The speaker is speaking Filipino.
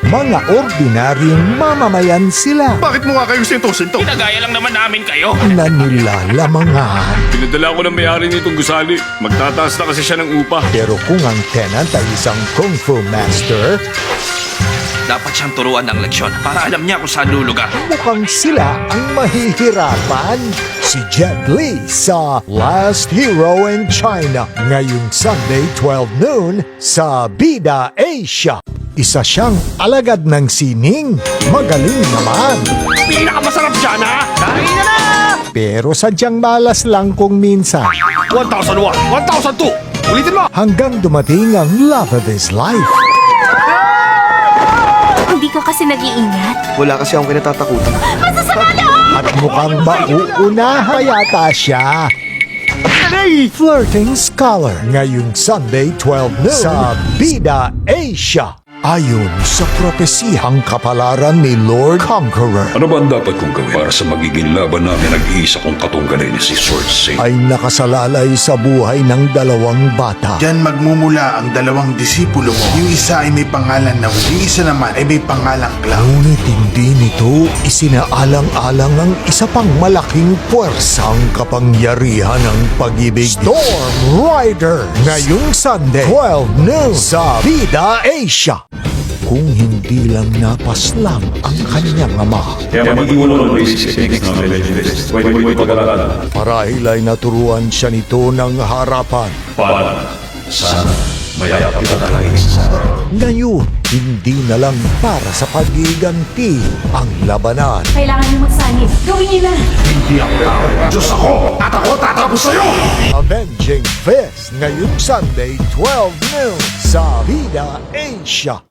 Mga ordinaryong mamamayan sila Bakit mo nga kayong sinto-sinto? Pinagaya lang naman namin kayo. na nilalamangan. Pinadala ko ng may-ari nitong gusali. Magtataas na kasi siya ng upa. Pero kung ang tenant ay isang kung fu master, Dapat siyang turuan ng leksyon para alam niya kung saan lulugar. mukhang sila ang mahihirapan. Si Jet Li sa Last Hero in China ngayong Sunday 12 noon sa Bida Asia. Isa siyang alagad ng sining. Magaling naman. Pinakamasarap dyan, ha? Kain na na! Pero sadyang malas lang kung minsan. 1,001, 1,002! Ulitin mo! Hanggang dumating ang love of his life. Hindi ka kasi nag-iingat. Wala kasi akong kinatatakutan. At mukhang mauunahan yata siya. Flirting Scholar ngayong Sunday 12 noon sa Bida Asia. Ayon sa propesihang kapalaran ni Lord Conqueror, Ano ba ang dapat kong gawin para sa magiging laban namin nag-iisa kong katunggalin si Sword Saint? ay nakasalalay sa buhay ng dalawang bata. Diyan magmumula ang dalawang disipulo mo. Yung isa ay may pangalan na Will, yung isa naman ay may pangalang Cloud. Ngunit hindi nito isinaalang-alang ang isa pang malaking puwersang kapangyarihan ng pag-ibig. Storm Rider ngayong Sunday 12 noon sa Bida Asia. Kung hindi lang napaslang ang kanyang ama, Kaya mag-iwan ng basic techniques ng Legends. Pwede mo ipag-alalan. marahil ay naturuan siya nito ng harapan. Paalam. Sana mayayap kita talaga isa. Ngayon, hindi na lang para sa pag-iganti ang labanan. Kailangan niyo magsanib. Gawin niyo na! Hindi ako tao. Diyos ako! At ako tatapos sa'yo! Avenging Fist ngayong Sunday 12 noon sa Vida Asia.